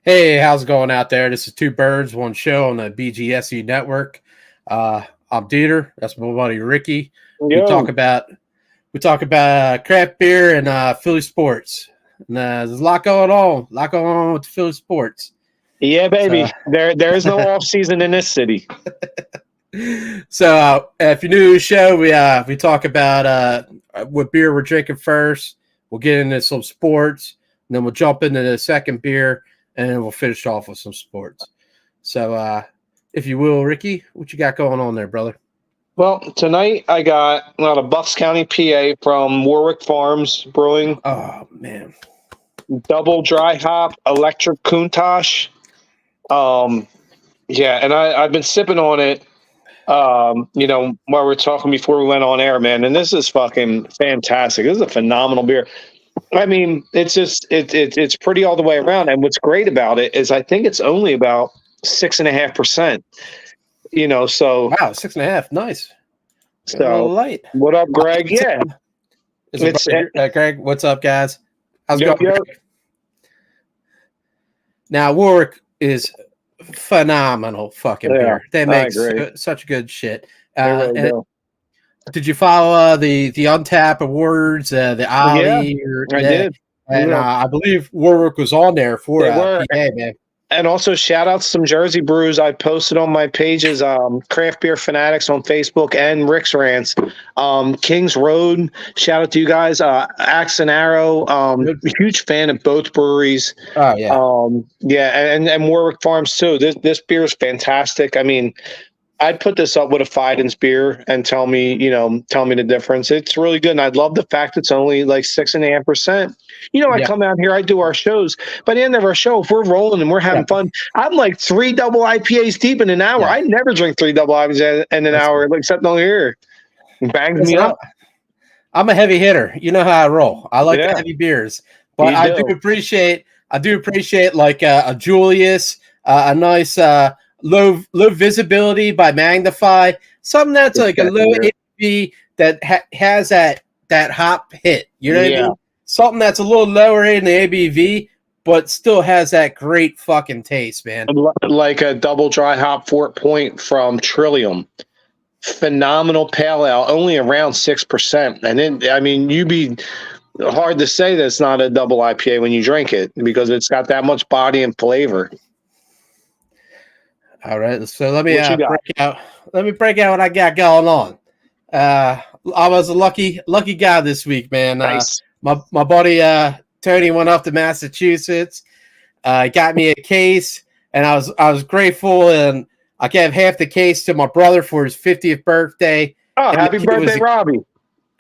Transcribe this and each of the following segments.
Hey, how's it going out there? This is Two Birds, One Show on the BGSE network. I'm DeeTer. That's my buddy Ricky. We Yo. talk about craft beer and Philly sports. And, there's a lot going on with the Philly sports. Yeah, baby. There is no off season in this city. So if you're new to the show, we talk about what beer we're drinking first. We'll get into some sports, and then we'll jump into the second beer, and then we'll finish off with some sports. So if you will, Ricky, what you got going on there, brother? Well, tonight I got out of Bucks County, PA, from Warwick Farms Brewing. Oh man, double dry hop electric Countach. Yeah, and I've been sipping on it. While we were talking before we went on air, man, and this is fucking fantastic. This is a phenomenal beer. I mean, it's just it's pretty all the way around. And what's great about it is I think it's only about 6.5%. So wow, 6.5, nice. So light. What up, Greg? Yeah, it's Greg. What's up, guys? How's it going? Yo. Now Warwick is phenomenal fucking beer. They make such good shit. Did you follow the Untap Awards, the Ollie? I did. And I believe Warwick was on there for PA, man. And also shout out to some Jersey brews I posted on my pages, Craft Beer Fanatics on Facebook and Rick's Rants. Kings Road, shout out to you guys. Axe and Arrow, huge fan of both breweries. Oh yeah. And Warwick Farms too. This beer is fantastic. I mean, I'd put this up with a Fidens beer and tell me the difference. It's really good. And I love the fact it's only like 6.5%. I come out here, I do our shows. By the end of our show, if we're rolling and we're having fun, I'm like 3 double IPAs deep in an hour. Yeah. I never drink 3 double IPAs in an hour, except on here. It bangs me up. I'm a heavy hitter. You know how I roll. I like the heavy beers. But I do appreciate like a Julius, a nice low visibility by Magnify, something that's like a low ABV that has that hop hit. You know what I mean? Something that's a little lower in the ABV, but still has that great fucking taste, man. Like a double dry hop Fort Point from Trillium. Phenomenal pale ale, only around 6%. And then, I mean, you'd be hard to say that's not a double IPA when you drink it because it's got that much body and flavor. All right, so let me break out what I got going on. I was a lucky guy this week, man. Nice. My buddy Tony went up to Massachusetts, got me a case, and I was grateful, and I gave half the case to my brother for his 50th birthday. Oh, happy birthday, Robbie!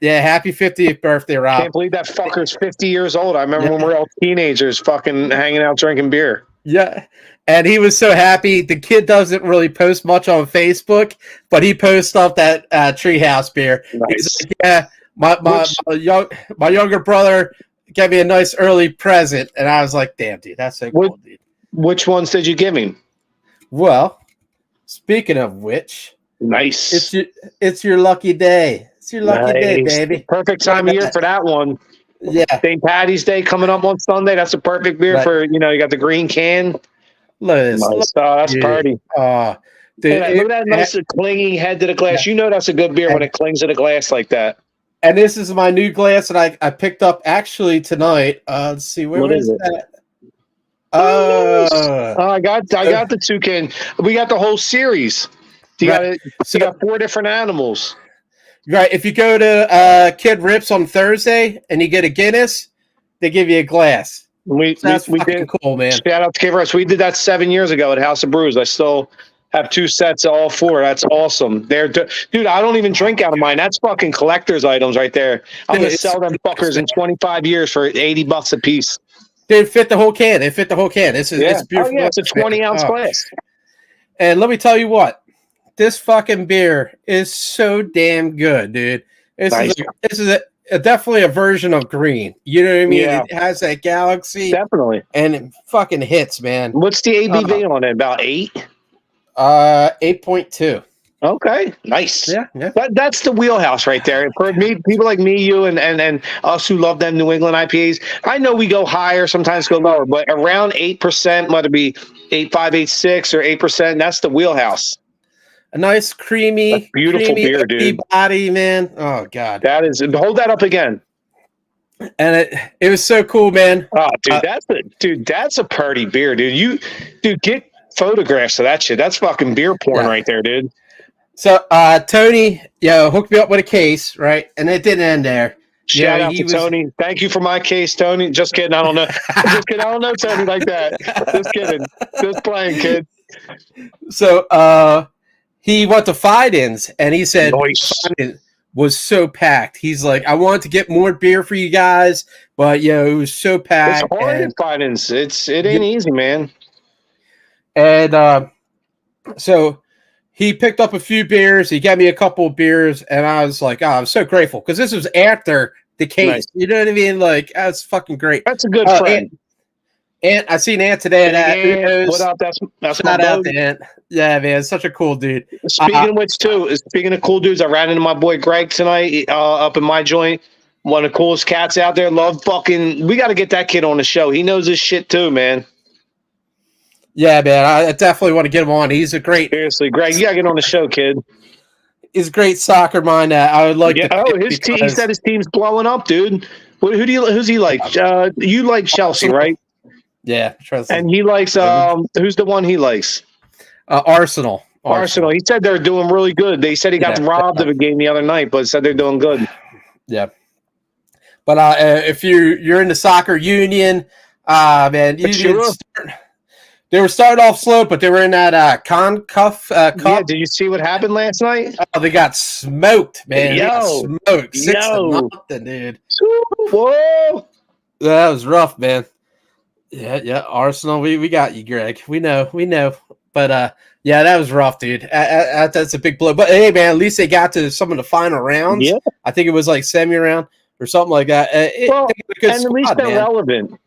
Yeah, happy 50th birthday, Rob. Can't believe that fucker's 50 years old. I remember when we were all teenagers, fucking hanging out drinking beer. Yeah. And he was so happy. The kid doesn't really post much on Facebook, but he posts up that Treehouse beer. Nice. He's like, yeah, my younger brother gave me a nice early present, and I was like, damn, dude, that's so cool, dude. Which ones did you give him? Well, speaking of which, nice. It's your lucky day. It's your lucky day, baby. Perfect time of year for that one. Yeah. St. Patty's Day coming up on Sunday. That's a perfect beer for, you got the green can. Look at this. Nice. That's party. Dude, look at that nice clinging head to the glass. You know that's a good beer when it clings to the glass like that. And this is my new glass that I picked up actually tonight. Let's see, what is that? I got the toucan. We got the whole series. You got 4 different animals. Right. If you go to Kid Rips on Thursday and you get a Guinness, they give you a glass. That's fucking cool, man. Shout out to Kid Rips. We did that 7 years ago at House of Brews. I still have 2 sets of all 4. That's awesome. Dude, I don't even drink out of mine. That's fucking collector's items right there. I'm going to sell them fuckers in 25 years for $80 a piece. They fit the whole can. It's beautiful. It's a 20-ounce glass. And let me tell you what. This fucking beer is so damn good, dude. This is definitely a version of green. You know what I mean? Yeah. It has that galaxy. Definitely. And it fucking hits, man. What's the ABV on it? About 8? 8.2. Okay, nice. Yeah. That's the wheelhouse right there. For me, people like me, you, and us who love them New England IPAs. I know we go higher, sometimes go lower, but around 8%, whether it be 8.5, 8.6, or 8%, that's the wheelhouse. A nice creamy, beautiful beer, dude. Body, man. Oh God, that is. Hold that up again. And it was so cool, man. Oh, dude, that's a party beer, dude. Get photographs of that shit. That's fucking beer porn right there, dude. So Tony, hooked me up with a case, right? And it didn't end there. Shout out to Tony. Thank you for my case, Tony. Just kidding. I don't know. Just kidding. I don't know Tony like that. Just kidding. Just playing, kid. So he went to Fiden's, and he said Fiden's was so packed. He's like, I wanted to get more beer for you guys, but it was so packed. It's hard at Fiden's. It ain't easy, man. And so he picked up a few beers. He got me a couple of beers, and I was like, I'm so grateful because this was after the case. Nice. You know what I mean? Like, that's fucking great. That's a good friend. Ant, I seen Ant today. And what up? That's shout out to Ant. Yeah, man, such a cool dude. Speaking of which, too, speaking of cool dudes, I ran into my boy Greg tonight up in my joint. One of the coolest cats out there. Love fucking. We got to get that kid on the show. He knows his shit too, man. Yeah, man, I definitely want to get him on. He's a great. Seriously, Greg, you gotta get on the show, kid. He's a great soccer mind. I would like. To his team. He said his team's blowing up, dude. Who's he like? You like Chelsea, right? Yeah, and he likes. Who's the one he likes? Arsenal. He said they're doing really good. They said he got robbed of a game the other night, but said they're doing good. Yeah. But if you're in the soccer union, man, they were starting off slow, but they were in that CONCACAF cup. Yeah, did you see what happened last night? Oh, they got smoked, man. Smoked. 6-0, dude. Whoa. That was rough, man. Yeah, Arsenal, we got you, Greg. We know. But, that was rough, dude. That's a big blow. But, hey, man, at least they got to some of the final rounds. Yeah. I think it was like semi-round or something like that. And at least they're relevant.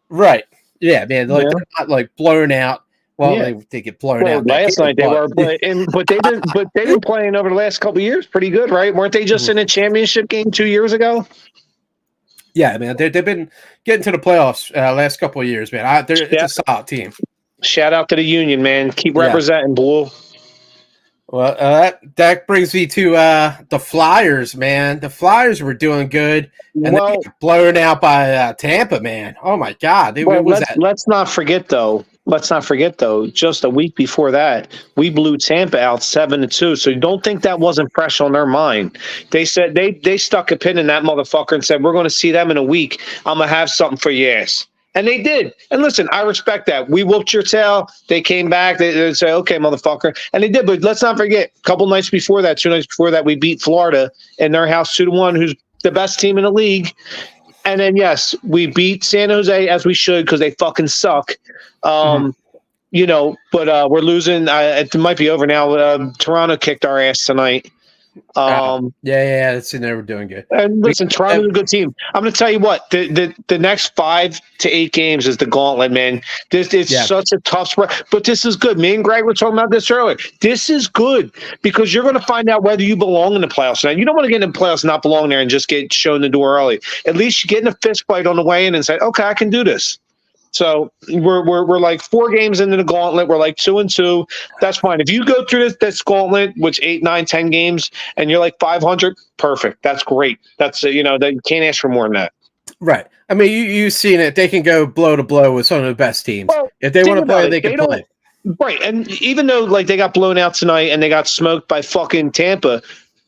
Right. Yeah, man. Like, they're not, like, blown out. Well, they get blown out. Last night they were playing, but they've been playing over the last couple of years pretty good, right? Weren't they just in a championship game 2 years ago? Yeah, man. They've been getting to the playoffs last couple of years, man. It's a solid team. Shout out to the Union, man. Keep representing, Blue. Well, that brings me to the Flyers, man. The Flyers were doing good, and they got blown out by Tampa, man. Oh my God! Let's not forget though. Just a week before that, we blew Tampa out 7-2. So don't think that wasn't fresh on their mind. They said they stuck a pin in that motherfucker and said, "We're going to see them in a week. I'm gonna have something for your ass." And they did. And listen, I respect that. We whooped your tail. They came back. They say, okay, motherfucker. And they did. But let's not forget, a couple nights before that, 2 nights before that, we beat Florida in their house 2-1, who's the best team in the league. And then, yes, we beat San Jose as we should because they fucking suck. But we're losing. It might be over now. Toronto kicked our ass tonight. It's in there. We're doing good. And listen, Toronto's a good team. I'm going to tell you what, the next 5 to 8 games is the gauntlet, man. This is such a tough spread, but this is good. Me and Greg were talking about this earlier. This is good because you're going to find out whether you belong in the playoffs. Now, you don't want to get in the playoffs and not belong there and just get shown the door early. At least you get in a fist fight on the way in and say, okay, I can do this. So we're like 4 games into the gauntlet. We're like 2-2. That's fine. If you go through this gauntlet, which 8, 9, 10 games, and you're like 500, perfect. That's great. That's that you can't ask for more than that. Right. I mean, you've seen it. They can go blow to blow with some of the best teams. Well, if they want to play, they can play. Right. And even though like they got blown out tonight and they got smoked by fucking Tampa.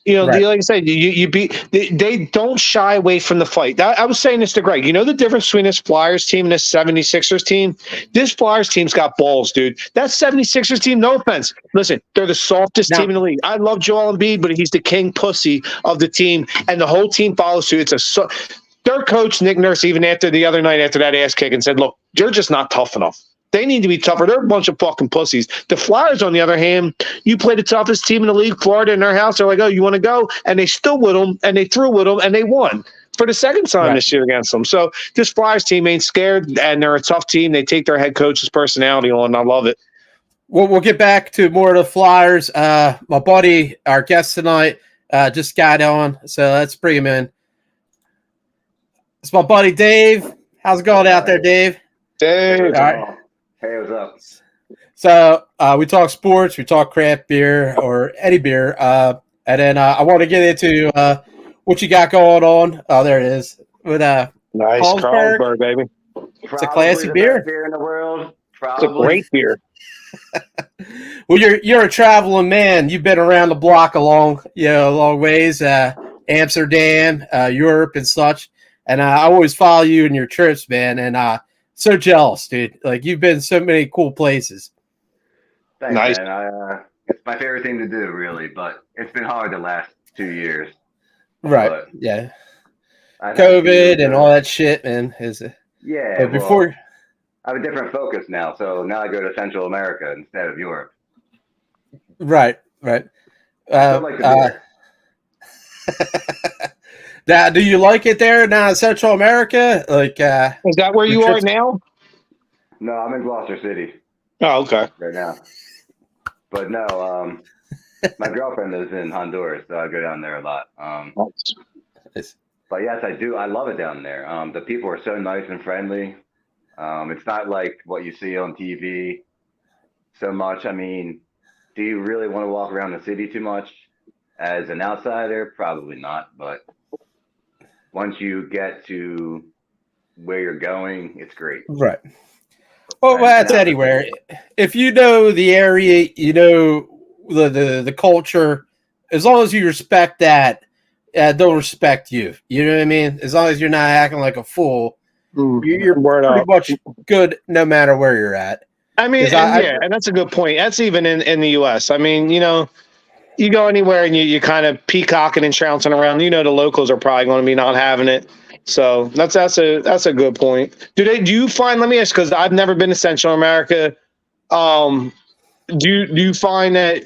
Like I said, they don't shy away from the fight. I was saying this to Greg. You know the difference between this Flyers team and this 76ers team? This Flyers team's got balls, dude. That 76ers team, no offense. Listen, they're the softest team in the league. I love Joel Embiid, but he's the king pussy of the team, and the whole team follows suit. Their coach, Nick Nurse, even after the other night after that ass kick, and said, look, you're just not tough enough. They need to be tougher. They're a bunch of fucking pussies. The Flyers, on the other hand, you play the toughest team in the league, Florida, in their house. They're like, oh, you want to go? And they still with them, and they threw with them, and they won for the second time this year against them. So this Flyers team ain't scared, and they're a tough team. They take their head coach's personality on. I love it. we'll get back to more of the Flyers. My buddy, our guest tonight, just got on, so let's bring him in. It's my buddy Dave. How's it going out there, Dave? Dave. All right. Hey, what's up? So we talk sports, we talk craft beer or any beer, and then I want to get into what you got going on. Oh, there it is. With nice Carlsberg, baby. It's a classy beer. Beer in the world. It's a great beer. Well, you're a traveling man. You've been around the block a long ways. Amsterdam, Europe, and such. And I always follow you in your trips, man. And so jealous, dude. Like, you've been so many cool places. Thanks, nice. Man. It's my favorite thing to do, really. But it's been hard the last 2 years. Right. But yeah. COVID and all that shit, man. Yeah. But before. I have a different focus now. So now I go to Central America instead of Europe. Right. I like the beer. Now, do you like it there now in Central America? Like, is that where you are now? No, I'm in Gloucester City. Oh, okay. Right now. But no, my girlfriend lives in Honduras, so I go down there a lot. But yes, I do. I love it down there. The people are so nice and friendly. It's not like what you see on TV so much. I mean, do you really want to walk around the city too much as an outsider? Probably not. But once you get to where you're going, it's great. Right. Well, that's anywhere. If you know the area, you know the culture, as long as you respect that, they'll respect you. You know what I mean? As long as you're not acting like a fool, you're pretty much good no matter where you're at. I mean, and that's a good point. That's even in the U.S. I mean, you know, you go anywhere and you kind of peacocking and trouncing around. You know, the locals are probably going to be not having it. So that's a good point. Do you find? Let me ask, because I've never been to Central America. Do you find that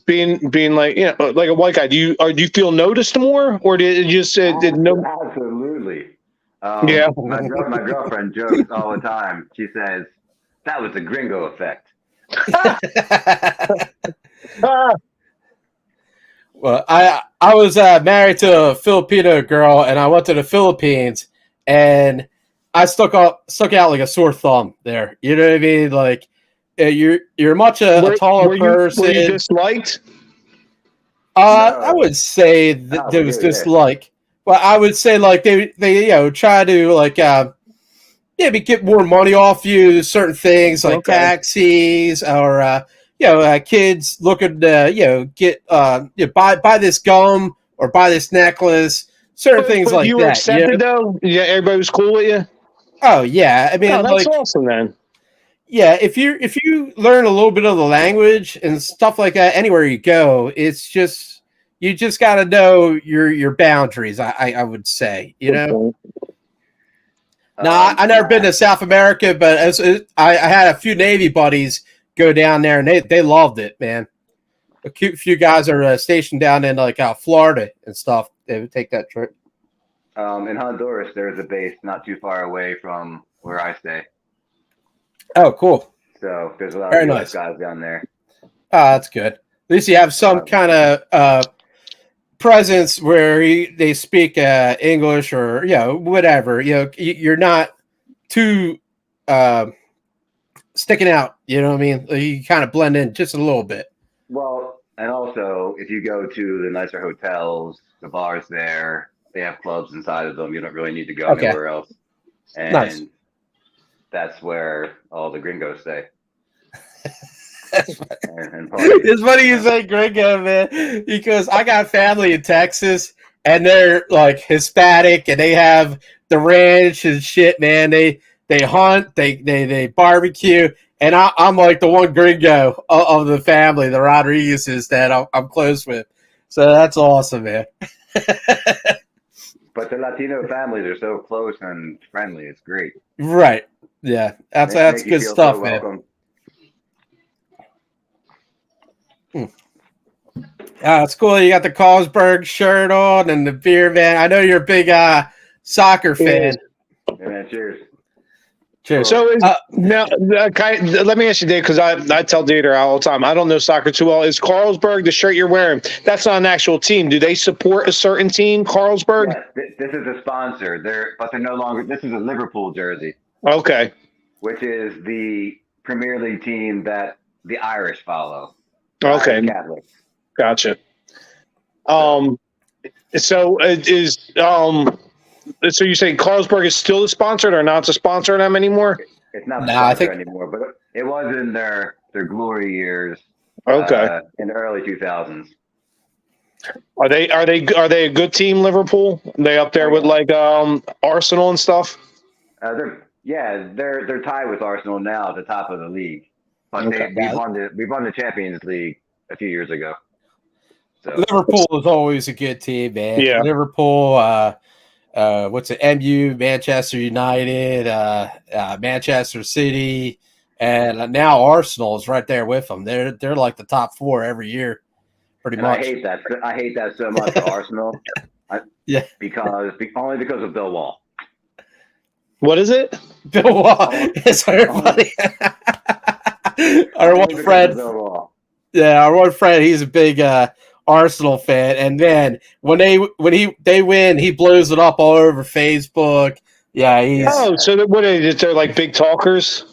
being like, you know, like a white guy, do you feel noticed more, or did it just Absolutely. Yeah. My girlfriend jokes all the time. She says that was the gringo effect. Well, I was married to a Filipino girl, and I went to the Philippines, and I stuck out like a sore thumb there. You know what I mean? Like, you're much a taller person. Were you disliked? No. I would say that there was dislike. Well, I would say like they try to like maybe get more money off you. Certain things like taxis or. Kids looking to, get, buy this gum or buy this necklace, certain things like that. You were accepted, though? Yeah, everybody was cool with you? Oh, yeah. I mean, that's awesome, then. Yeah, if you learn a little bit of the language and stuff like that, anywhere you go, it's just, you just got to know your boundaries, I would say, you know? Now, I've never been to South America, but I had a few Navy buddies go down there, and they loved it, man. A few guys are stationed down in like Florida and stuff. They would take that trip. In Honduras, there's a base not too far away from where I stay. Oh, cool. So there's a lot of US guys down there. Oh, that's good. At least you have some kind of presence where they speak English or whatever. You're not too sticking out, you know what I mean? You kind of blend in just a little bit. Well, and also, if you go to the nicer hotels, the bars there, they have clubs inside of them. You don't really need to go anywhere else. And that's where all the gringos stay. It's funny you say gringo, man, because I got family in Texas, and they're like Hispanic, and they have the ranch and shit, man. They hunt, they barbecue, and I'm like the one gringo of the family, the Rodriguezes, that I'm close with. So that's awesome, man. But the Latino families are so close and friendly. It's great. Right. Yeah. That's good stuff, so man. It's cool. You got the Carlsberg shirt on and the beer, man. I know you're a big soccer fan. Yeah, man, cheers. Cheers. So now, let me ask you, Dave, because I tell DeeTer all the time, I don't know soccer too well. Is Carlsberg, the shirt you're wearing, that's not an actual team? Do they support a certain team, Carlsberg? Yeah, this is a sponsor. They're no longer. This is a Liverpool jersey. Okay. Which is the Premier League team that the Irish follow. Okay. Irish Catholics. Gotcha. So you say Carlsberg is still the sponsor or not to sponsor them anymore? It's not the sponsor anymore, but it was in their glory years. Okay. In the early 2000s. Are they a good team, Liverpool? Are they up there with like Arsenal and stuff? They're tied with Arsenal now at the top of the league. But we won the Champions League a few years ago. So Liverpool is always a good team, man. Yeah. Liverpool, what's it? MU, Manchester United, Manchester City, and now Arsenal is right there with them. They're like the top four every year, pretty much. I hate that. I hate that so much for Arsenal. Only because of Bill Wall. What is it? Bill Wall. It's very funny. Our one friend. Yeah, our one friend. He's a big Arsenal fan, and then when they win, he blows it up all over Facebook. Yeah, so what is it? They're like big talkers.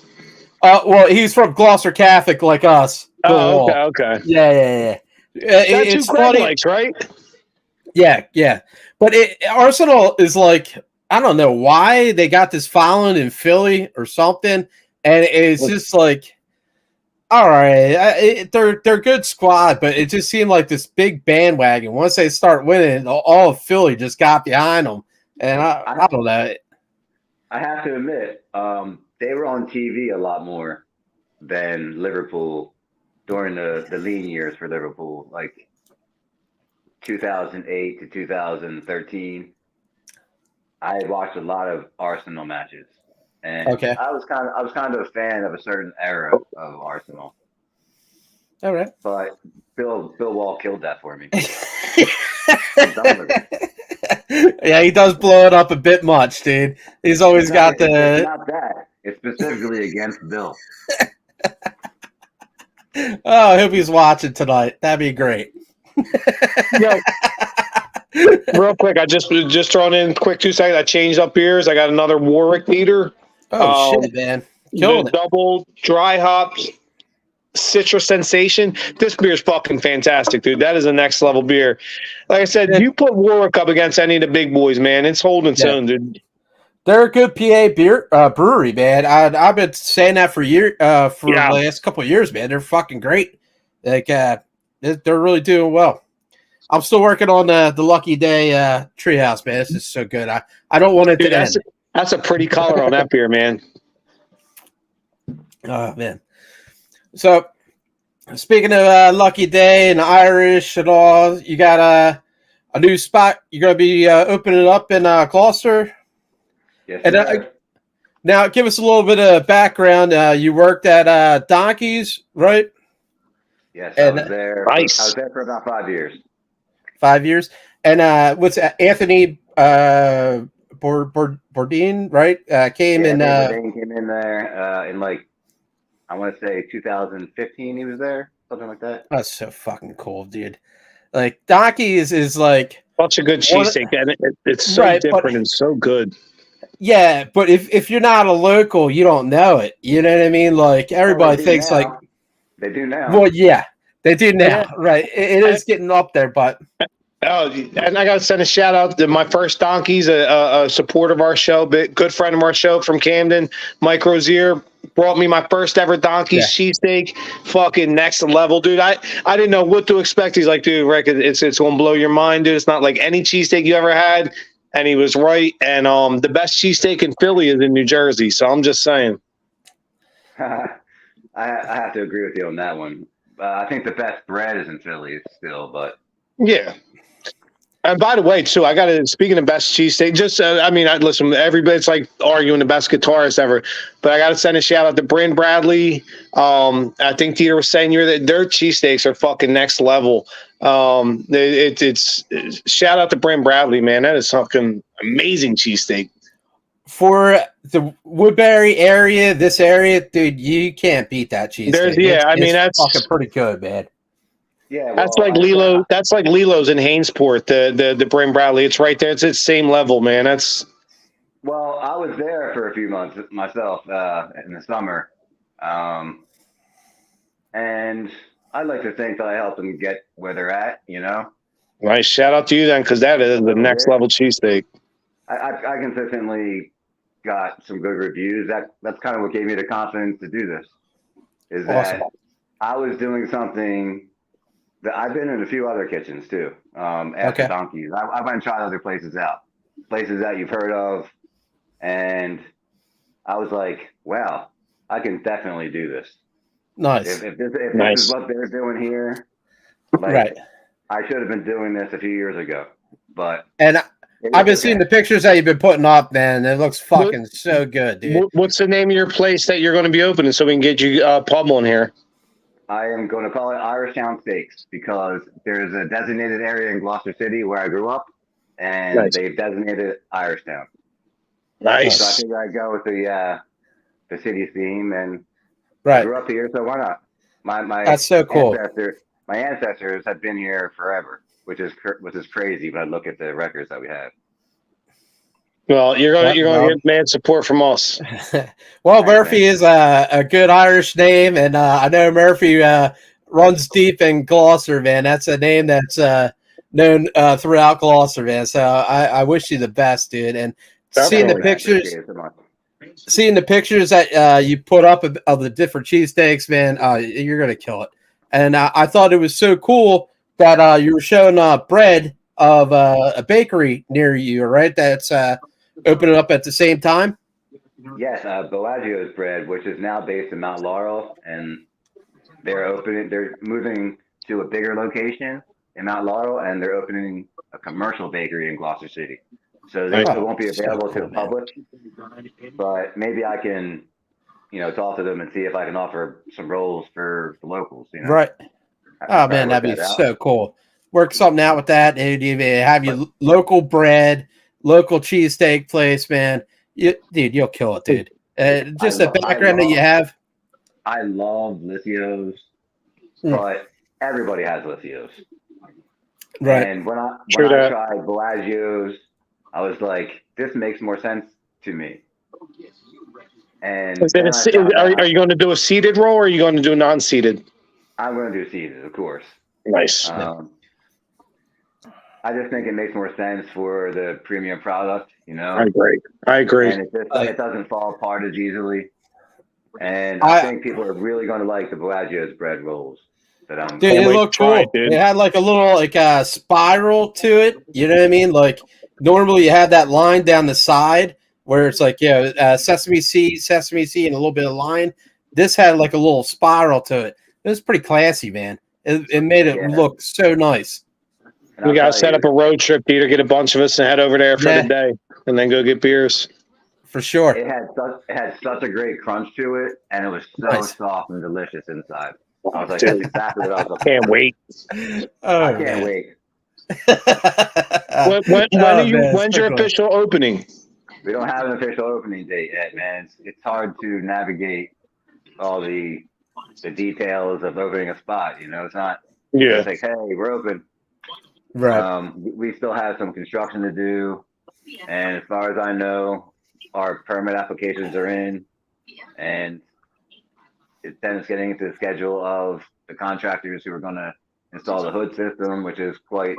Well, he's from Gloucester Catholic, like us. Oh, okay. Yeah. It's funny, likes, right? Yeah. But Arsenal is like, I don't know why they got this following in Philly or something, and it's just like, all right, they're a good squad, but it just seemed like this big bandwagon. Once they start winning, all of Philly just got behind them, and I don't know. I have to admit, they were on TV a lot more than Liverpool during the lean years for Liverpool, like 2008 to 2013. I watched a lot of Arsenal matches. And I was kind of a fan of a certain era of Arsenal. All right. But Bill Wall killed that for me. I'm done with it. Yeah, he does blow it up a bit much, dude. He's always got the. It's not that. It's specifically against Bill. Oh, I hope he's watching tonight. That'd be great. Real quick, I just thrown in quick 2 seconds. I changed up beers. I got another Warwick DeeTer. Oh shit, man! Killing it. Double dry hops, citrus sensation. This beer is fucking fantastic, dude. That is a next level beer. Like I said, you put Warwick up against any of the big boys, man. It's holding its own, dude. They're a good PA brewery, man. I've been saying that for the last couple of years, man. They're fucking great. Like they're really doing well. I'm still working on the Lucky Day Treehouse, man. This is so good. I don't want it to end. That's a pretty color on that beer, man. Oh, man. So, speaking of Lucky Day and Irish and all, you got a new spot. You're going to be opening up in Gloucester? Yes, and now, give us a little bit of background. You worked at Donkey's, right? Yes, I was there. Nice. I was there for about 5 years. 5 years. And what's Anthony Bourdain, right? Came in there in like, I want to say 2015 he was there, something like that. That's so fucking cool, dude. Like Donkey's is like such a good cheesesteak, and it's so different and so good. Yeah, but if you're not a local, you don't know it. You know what I mean? Like everybody thinks now. Like they do now. Well, yeah, they do now, right? It is getting up there, but. Oh, and I got to send a shout out to my first Donkeys, a supporter of our show, good friend of our show from Camden, Mike Rozier, brought me my first ever Donkeys cheesesteak, fucking next level, dude. I didn't know what to expect. He's like, dude, Rick, it's going to blow your mind, dude. It's not like any cheesesteak you ever had. And he was right. And the best cheesesteak in Philly is in New Jersey. So I'm just saying. I have to agree with you on that one. I think the best bread is in Philly still, but. Yeah. And by the way, too, I got to, speaking of best cheesesteak, just, listen, everybody's like arguing the best guitarist ever, but I got to send a shout out to Bryn Bradley. I think DeeTer was saying their cheesesteaks are fucking next level. It's shout out to Bryn Bradley, man. That is fucking amazing cheesesteak. for the Woodbury area, this area, dude, you can't beat that cheesesteak. That's fucking pretty good, man. Yeah, well, that's like Lilo. That's like Lilo's in Hainesport. The Bryn Bradley. It's right there. It's the same level, man. Well, I was there for a few months myself in the summer, and I like to think that I helped them get where they're at. You know. Nice. Shout out to you then, because that is the next level cheesesteak. I consistently got some good reviews. That's kind of what gave me the confidence to do this. Is that I was doing something that I've been in a few other kitchens too. After Donkeys, I went and tried other places out, places that you've heard of, and I was like, wow, I can definitely do this. Nice. If this is what they're doing here, like, I should have been doing this a few years ago. But I've been seeing the pictures that you've been putting up, man. It looks fucking so good, dude. What's the name of your place that you're going to be opening so we can get you pummeling here? I am going to call it Irish Town Steaks because there's a designated area in Gloucester City where I grew up, and they've designated Irish Town. Nice. So I think I go with the city theme, and I grew up here, so why not? That's so cool. My ancestors have been here forever, which is crazy when I look at the records that we have. Well, you're going to get mad support from us. Well, Murphy is a good Irish name, and I know Murphy runs deep in Gloucester, man. That's a name that's known throughout Gloucester, man. So I wish you the best, dude. And seeing the pictures that you put up of the different cheesesteaks, man, you're gonna kill it. And I thought it was so cool that you were showing bread of a bakery near you, right? That's opening up at the same time. Yes, Bellagio's bread, which is now based in Mount Laurel, and they're moving to a bigger location in Mount Laurel, and they're opening a commercial bakery in Gloucester City. So it won't be available to the public, but maybe I can, talk to them and see if I can offer some rolls for the locals. Right. Oh man, that'd be so cool. Work something out with that, and you have your local bread, local cheesesteak place, man. You'll kill it, dude. Just the background that you have. I love Licios, but everybody has Licios. Right. And when I tried Bellagio's, I was like, this makes more sense to me. And are you going to do a seated roll, or are you going to do non-seated? I'm going to do seated, of course. Nice. I just think it makes more sense for the premium product, I agree. And it doesn't fall apart as easily. And I think people are really going to like the Bellagio's bread rolls. Dude, it looked cool. It had like a little spiral to it. You know what I mean? Like normally you have that line down the side where it's like sesame seed, and a little bit of line. This had like a little spiral to it. It was pretty classy, man. It made it look so nice. We got to set up a road trip, Peter. Get a bunch of us and head over there for the day, and then go get beers. For sure. It had such a great crunch to it, and it was so soft and delicious inside. I was like, that's exactly what I was looking for. Can't wait. I can't wait. When's your official opening? We don't have an official opening date yet, man. It's hard to navigate all the details of opening a spot. It's not it's like, hey, we're open. Right. We still have some construction to do, and as far as I know, our permit applications are in, and then it's getting into the schedule of the contractors who are going to install the hood system, which is quite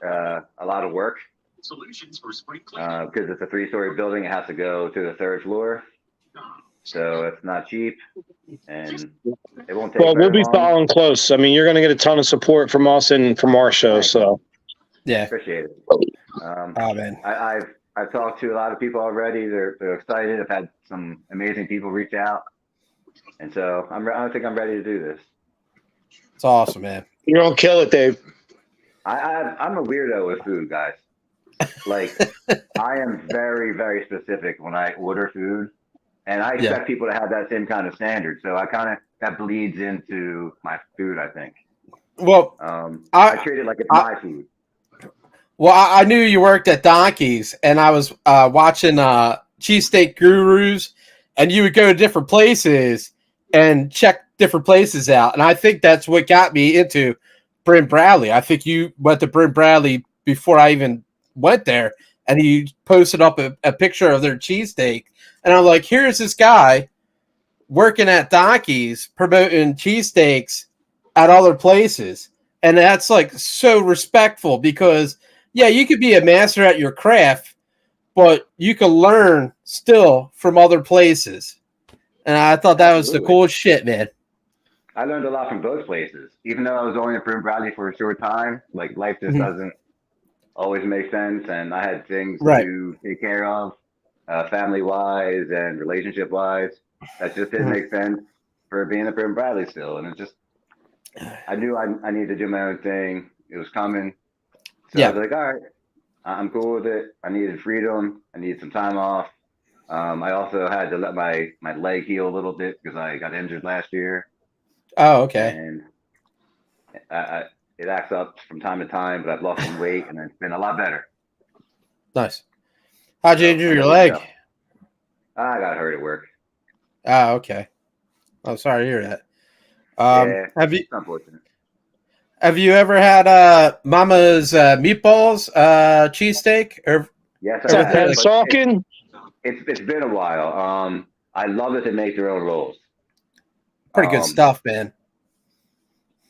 a lot of work. Because it's a 3-story building, it has to go to the 3rd floor, so it's not cheap, and it won't take. Well, we'll be following close. I mean, you're going to get a ton of support from us and from our show, so yeah, appreciate it. Man, I've talked to a lot of people already. They're excited. I've had some amazing people reach out, and so I think I'm ready to do this. It's awesome, man. You're gonna kill it, Dave. I'm a weirdo with food, guys. Like, I am very, very specific when I order food, and I expect people to have that same kind of standard. So that bleeds into my food, I think. Well, I treat it like it's my food. Well, I knew you worked at Donkey's, and I was watching Cheesesteak Gurus, and you would go to different places and check different places out. And I think that's what got me into Brent Bradley. I think you went to Brent Bradley before I even went there, and he posted up a picture of their cheesesteak. And I'm like, here's this guy working at Donkey's promoting cheesesteaks at other places. And that's like so respectful because, yeah, you could be a master at your craft, but you can learn still from other places. And I thought that was the coolest shit, man. I learned a lot from both places. Even though I was only in Brent Bradley for a short time, like life just doesn't always make sense. And I had things to take care of, family-wise and relationship-wise. That just didn't make sense for being at Brent Bradley still. And it just, I knew I needed to do my own thing. It was coming. So I was like, all right, I'm cool with it. I needed freedom. I needed some time off. I also had to let my leg heal a little bit because I got injured last year. Oh, okay. And it acts up from time to time, but I've lost some weight and it's been a lot better. Nice. How'd you injure your leg? I got hurt at work. Oh, okay. I'm sorry to hear that. Yeah, Have you ever had Mama's meatballs cheesesteak? Or yes, I have. Saucon? It's been a while. I love that they make their own rolls. Pretty good stuff, man.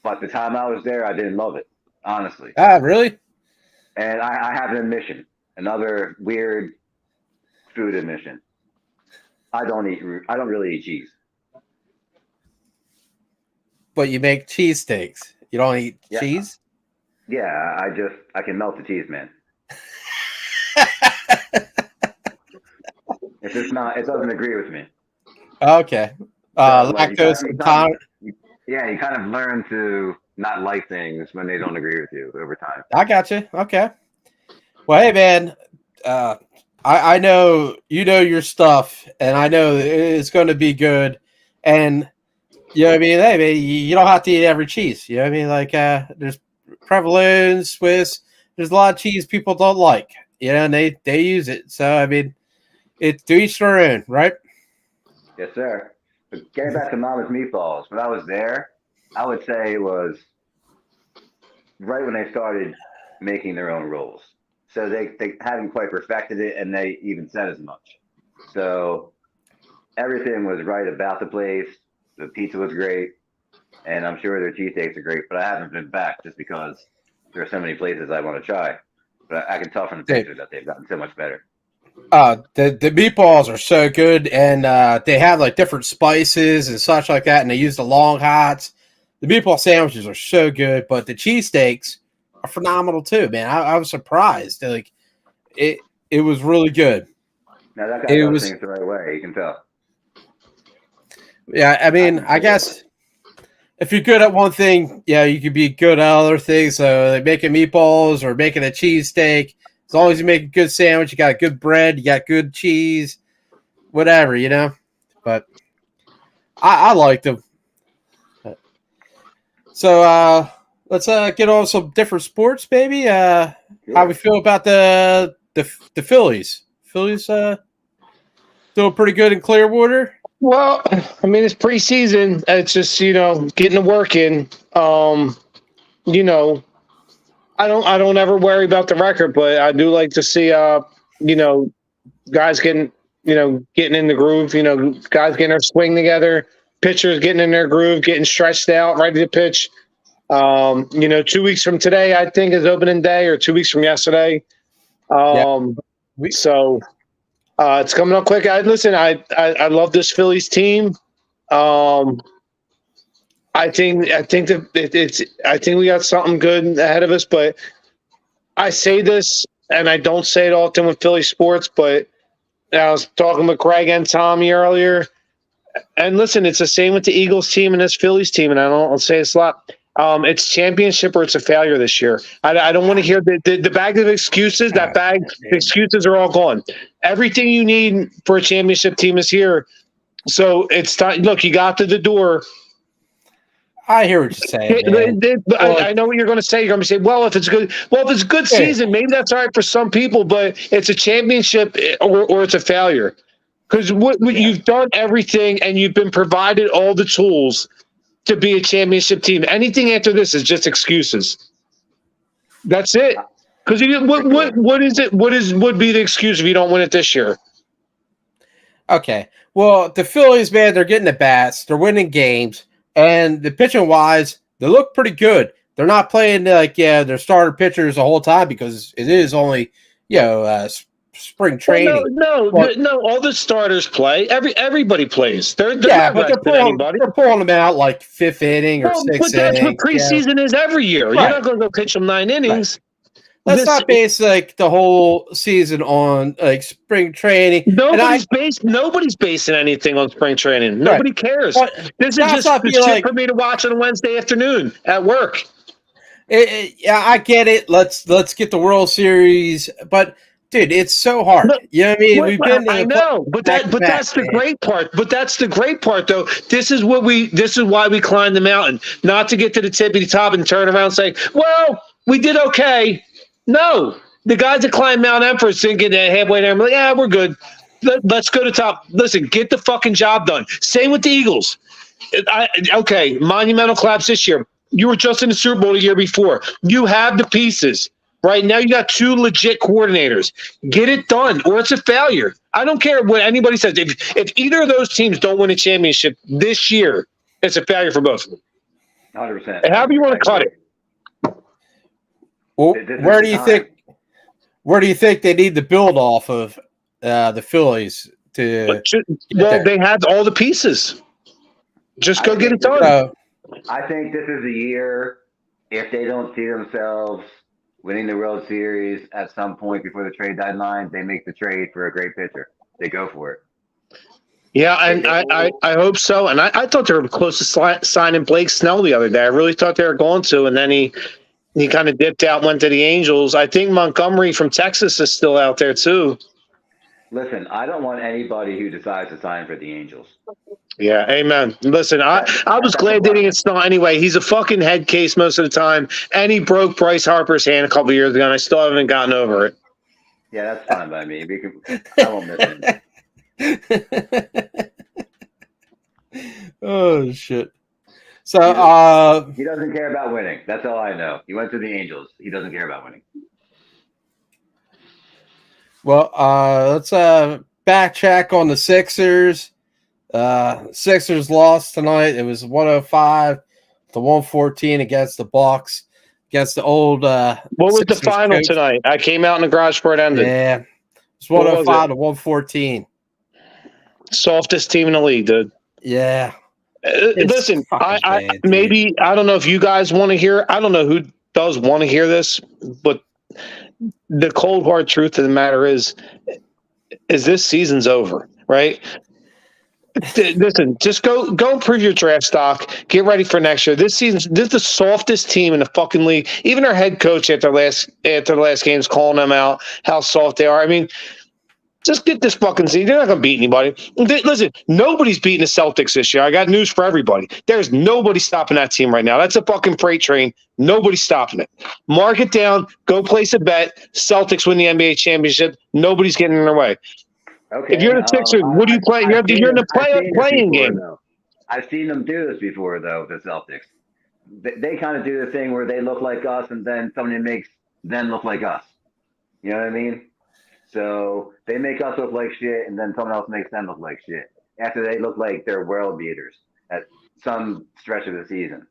But the time I was there, I didn't love it, honestly. Ah, really? And I have an admission, another weird food admission. I don't really eat cheese. But you make cheesesteaks. You don't eat cheese? Yeah, I can melt the cheese, man. It's just not. It doesn't agree with me. Okay. Lactose intolerant. Yeah, you kind of learn to not like things when they don't agree with you over time. I got you. Okay. Well, hey, man. I know you know your stuff, and I know it's going to be good. And you know what I mean? Hey, man, you don't have to eat every cheese. You know what I mean? Like, there's provolone, Swiss. There's a lot of cheese people don't like. You know, and they use it. So I mean, it's to each their own, right? Yes, sir. But getting back to Mama's meatballs, when I was there, I would say it was right when they started making their own rolls. So they hadn't quite perfected it, and they even said as much. So everything was right about the place. The pizza was great, and I'm sure their cheesesteaks are great, but I haven't been back just because there are so many places I want to try. But I can tell from the picture that they've gotten so much better. The meatballs are so good, and they have like different spices and such like that, and they use the long hots. The meatball sandwiches are so good, but the cheesesteaks are phenomenal too, man. I was surprised. Like it was really good. Now that guy does things the right way, you can tell. Yeah, I mean, I guess if you're good at one thing, yeah, you could be good at other things. So like making meatballs or making a cheesesteak. As long as you make a good sandwich, you got good bread, you got good cheese, whatever, you know. But I like them. So let's get on some different sports, baby. How we feel about the Phillies? Phillies doing pretty good in Clearwater. Well, I mean, it's preseason. It's just getting to work in. I don't ever worry about the record, but I do like to see guys getting in the groove, guys getting their swing together, pitchers getting in their groove, getting stretched out, ready to pitch. 2 weeks from today, I think, is opening day, or 2 weeks from yesterday. So it's coming up quick. I love this Phillies team. I think we got something good ahead of us, but I say this, and I don't say it often with Philly sports, but I was talking with Greg and Tommy earlier, and listen, it's the same with the Eagles team and this Phillies team, and I'll say this a lot. It's championship or it's a failure this year. I don't want to hear the bag of excuses. That bag of excuses are all gone. Everything you need for a championship team is here. So it's time. Look, you got to the door. I hear what you're saying, man. I know what you're going to say. You're going to say, well, if it's good season, maybe that's all right for some people, but it's a championship or it's a failure. Because you've done everything and you've been provided all the tools to be a championship team. Anything after this is just excuses. That's it. Because what is it? Would be the excuse if you don't win it this year? Okay. Well, the Phillies, man, they're getting the bats. They're winning games. And the pitching wise, they look pretty good. They're not playing like their starter pitchers the whole time because it is only spring training. No. All the starters play. Everybody plays. They're pulling them out like fifth inning or sixth inning. That's what preseason is every year. Right. You're not going to go pitch them 9 innings. Right. Let's not base like the whole season on like spring training. Nobody's basing anything on spring training. Nobody cares. But this is just shit for me to watch on a Wednesday afternoon at work. Yeah, I get it. Let's get the World Series, but dude, it's so hard. You know what I mean? We've been. I know, but that's the great part. But that's the great part, though. This is why we climbed the mountain, not to get to the tippy top and turn around and say, "Well, we did okay." No, the guys that climb Mount Everest thinking that halfway there, I'm like, yeah, we're good. Let's go to top. Listen, get the fucking job done. Same with the Eagles. Okay, monumental collapse this year. You were just in the Super Bowl the year before. You have the pieces. Right now, you got 2 legit coordinators. Get it done, or it's a failure. I don't care what anybody says. If either of those teams don't win a championship this year, it's a failure for both of them. 100%. However you want to cut it. Well, where do you think they need to build off of the Phillies to? They have all the pieces. Just go get it done. I think this is the year. If they don't see themselves winning the World Series at some point before the trade deadline, they make the trade for a great pitcher. They go for it. Yeah, and I hope so. And I thought they were close to signing Blake Snell the other day. I really thought they were going to, and then he kind of dipped out, went to the Angels. I think Montgomery from Texas is still out there too. Listen, I don't want anybody who decides to sign for the Angels. Yeah, amen. Listen, I was glad they didn't get Snell anyway. He's a fucking head case most of the time, and he broke Bryce Harper's hand a couple of years ago, and I still haven't gotten over it. Yeah, that's fine by me. I won't miss him. Oh, shit. So he doesn't care about winning. That's all I know. He went to the Angels. He doesn't care about winning. Well, let's backtrack on the Sixers. Sixers lost tonight. It was 105-114 against the Bucks, against the old. What was Sixers the final coach tonight? I came out in the garage before it ended. Yeah, it's 105-114. Softest team in the league, dude. Yeah. Listen, I don't know if you guys want to hear. I don't know who does want to hear this, but the cold hard truth of the matter is this season's over, right? Listen, just go improve your draft stock. Get ready for next year. This is the softest team in the fucking league. Even our head coach after the last games calling them out how soft they are. I mean, just get this fucking season. They're not going to beat anybody. Listen, nobody's beating the Celtics this year. I got news for everybody. There's nobody stopping that team right now. That's a fucking freight train. Nobody's stopping it. Mark it down. Go place a bet. Celtics win the NBA championship. Nobody's getting in their way. Okay, if you're the Sixers, what do you play? You're in the playing game. I've seen them do this before, though, the Celtics. They kind of do the thing where they look like us, and then somebody makes them look like us. You know what I mean? So they make us look like shit, and then someone else makes them look like shit after they look like they're world beaters at some stretch of the season.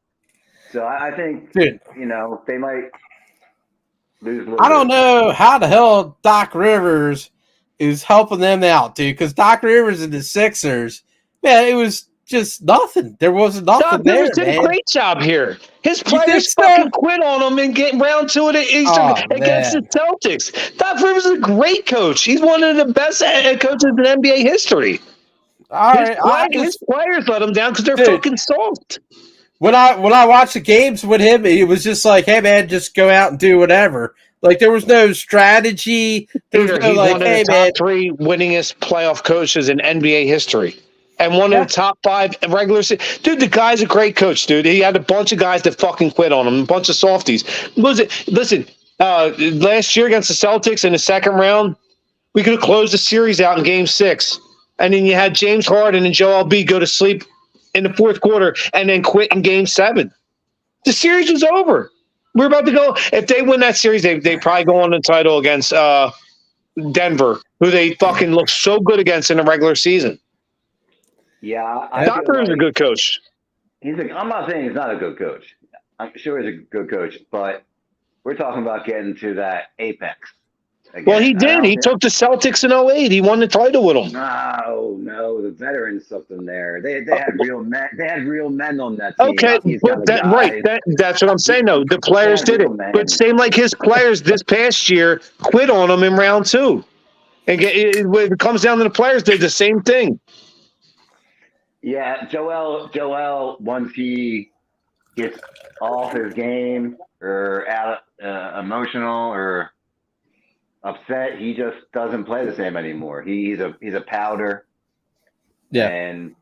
So I think, they might lose a little I don't know how the hell Doc Rivers is helping them out, dude, because Doc Rivers and the Sixers, man, it was just nothing. There wasn't nothing Doc there, Rivers did a great job here. His players fucking quit on him and get round to it against the Celtics. Doc Rivers is a great coach. He's one of the best coaches in NBA history. His players let him down because they're fucking soft. When I watched the games with him, it was just like, hey man, just go out and do whatever. Like there was no strategy. There was no he's one of the top 3 winningest playoff coaches in NBA history. and one of the top 5 regular season. Dude, the guy's a great coach, dude. He had a bunch of guys that fucking quit on him, a bunch of softies. Listen, last year against the Celtics in the second round, we could have closed the series out in Game 6, and then you had James Harden and Joel Embiid go to sleep in the fourth quarter and then quit in Game 7. The series was over. We're about to go. If they win that series, they probably go on the title against Denver, who they fucking look so good against in the regular season. Yeah, Doc Rivers is a good coach. I'm not saying he's not a good coach. I'm sure he's a good coach, but we're talking about getting to that apex. Again. Well, he did. He took the Celtics in 2008. He won the title with them. No, the veterans something there. They had real men. They had real men on that team. Okay, but that's what I'm saying. Though the players did it, but same like his players this past year quit on him in round 2. And when it comes down to the players, they're the same thing. Yeah, Joel, once he gets off his game or out emotional or upset, he just doesn't play the same anymore. He's a powder. Yeah. And,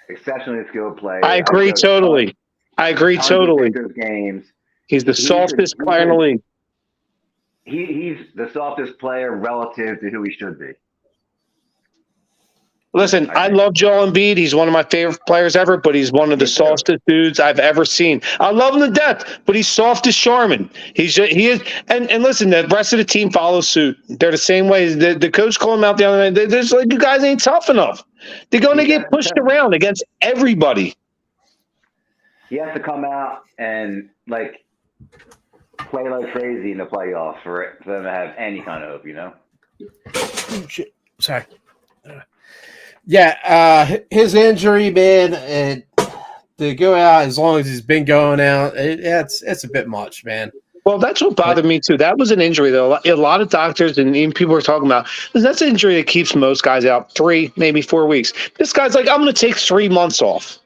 exceptionally skilled player. I agree totally. Games. He's the softest player in the league. He's the softest player relative to who he should be. Listen, I love Joel Embiid. He's one of my favorite players ever, but he's one of the softest dudes I've ever seen. I love him to death, but he's soft as Charmin. He is, and listen, the rest of the team follows suit. They're the same way. The coach called him out the other night. There's like, you guys ain't tough enough. They're going to get pushed around against everybody. He has to come out and play like crazy in the playoffs for them to have any kind of hope. Oh, shit. Sorry. Yeah, his injury, man, to go out as long as he's been going out, it's a bit much, man. Well, that's what bothered me, too. That was an injury, though. A lot of doctors and even people were talking about, that's an injury that keeps most guys out 3, maybe 4 weeks. This guy's like, I'm going to take 3 months off.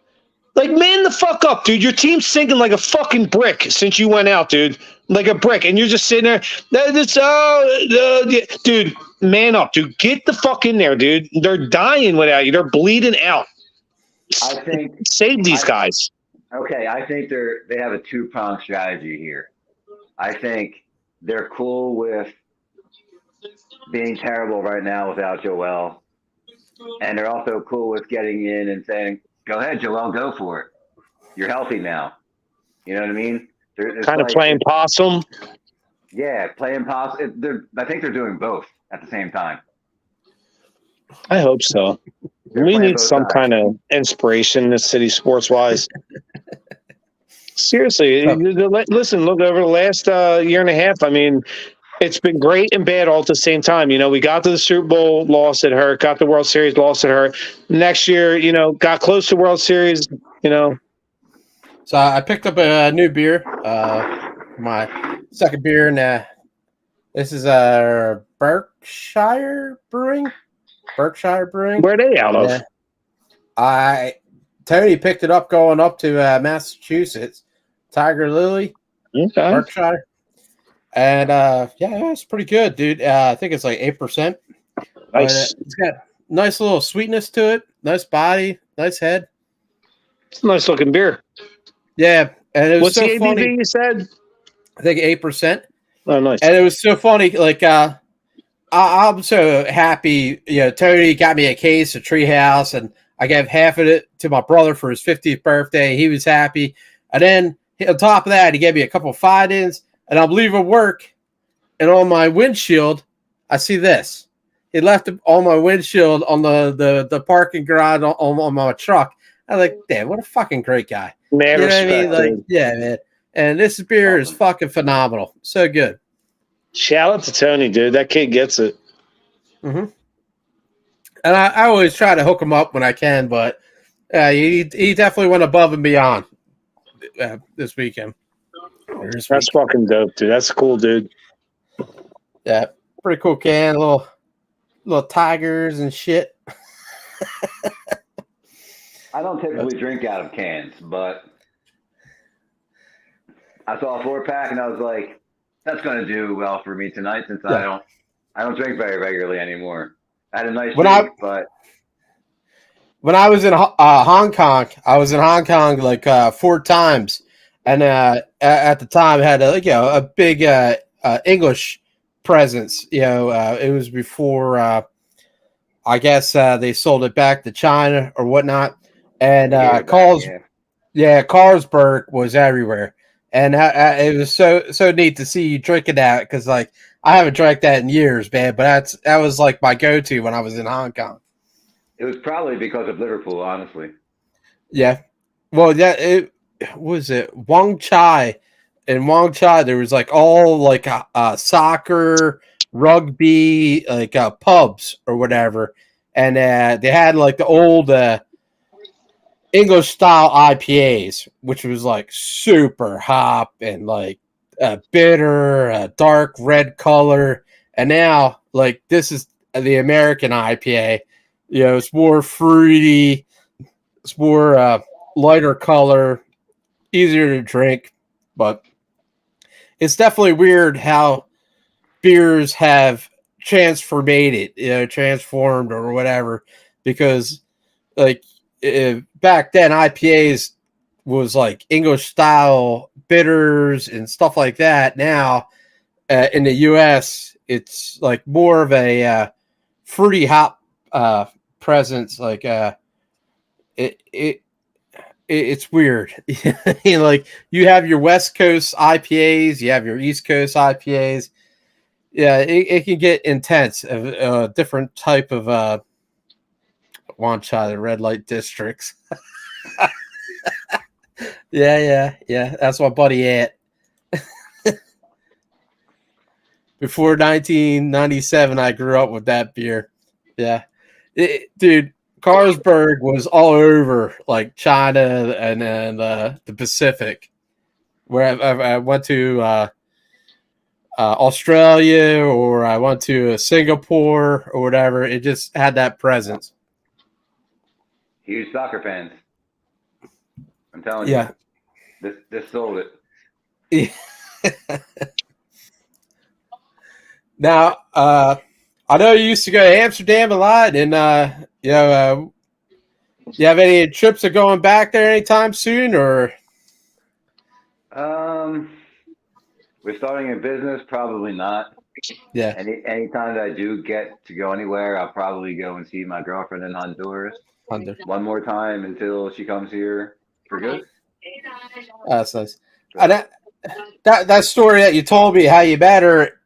Like, man the fuck up, dude. Your team's sinking like a fucking brick since you went out, dude. Like a brick. And you're just sitting there. Dude, man up, dude. Get the fuck in there, dude. They're dying without you. They're bleeding out. I think save these guys. Okay, I think they have a 2-pronged strategy here. I think they're cool with being terrible right now without Joel. And they're also cool with getting in and saying, go ahead, Joel, go for it. You're healthy now. You know what I mean? Kind of playing possum. Yeah, playing possum. I think they're doing both at the same time. I hope so. We need some kind of inspiration in the city sports-wise. Seriously, listen, look, over the last year and a half, I mean, it's been great and bad all at the same time. We got to the Super Bowl, lost it hurt. Got the World Series, lost it hurt. Next year, got close to World Series, So I picked up a new beer, my second beer, and this is Berkshire Brewing. Where are they out of? Tony picked it up going up to Massachusetts. Tiger Lily, Berkshire. And it's pretty good, dude. I think it's like 8%. Nice. It's got nice little sweetness to it. Nice body, nice head. It's a nice looking beer. Yeah, and it was What's so the ABV funny. You said? I think 8%. Oh, nice. And it was so funny. Like, I'm so happy. Tony got me a case of Treehouse, and I gave half of it to my brother for his 50th birthday. He was happy. And then on top of that, he gave me a couple of Fidens. And I'm leaving work, and on my windshield, I see this. He left it on my windshield on the parking garage on my truck. I was like, damn, what a fucking great guy. Man, you know what I mean? Like, yeah, man. And this beer is fucking phenomenal. So good. Shout out to Tony, dude. That kid gets it. Mm-hmm. And I always try to hook him up when I can, but he definitely went above and beyond this weekend. That's fucking dope, dude. That's cool, dude. Yeah, pretty cool can. Little tigers and shit. I don't typically drink out of cans, but I saw a 4-pack and I was like, that's going to do well for me tonight since I don't drink very regularly anymore. I had a nice week, but when I was in Hong Kong, I was in Hong Kong like 4 times, and at the time had a big English presence. It was before I guess they sold it back to China or whatnot, and Carlsberg was everywhere, and it was so neat to see you drinking that because like I haven't drank that in years, man. But that was like my go-to when I was in Hong Kong. It was probably because of Liverpool, honestly. Yeah, well, yeah, it was it Wong Chai. In Wong Chai, there was like all like soccer, rugby, like pubs or whatever, and they had like the old English style IPAs, which was like super hop and like bitter, dark red color, and now like this is the American IPA. It's more fruity, it's more lighter color, easier to drink, but it's definitely weird how beers have transformed or whatever, because like back then IPAs was like English style bitters and stuff like that. Now in the US it's like more of a fruity hop presence. Like it's weird. Like you have your West Coast IPAs, you have your East Coast IPAs. Yeah, it can get intense. Different type of Wancha, the red light districts. Yeah. That's my buddy at. Before 1997, I grew up with that beer. Yeah, dude. Carlsberg was all over like China and the Pacific, where I went to Australia or I went to Singapore or whatever. It just had that presence. Huge soccer fans. I'm telling you. This sold it. Now, I know you used to go to Amsterdam a lot, and you have any trips of going back there anytime soon, or? We're starting a business, probably not. Yeah. Anytime that I do get to go anywhere, I'll probably go and see my girlfriend in Honduras. One more time until she comes here for good. That's nice. That story that you told me, how you met her,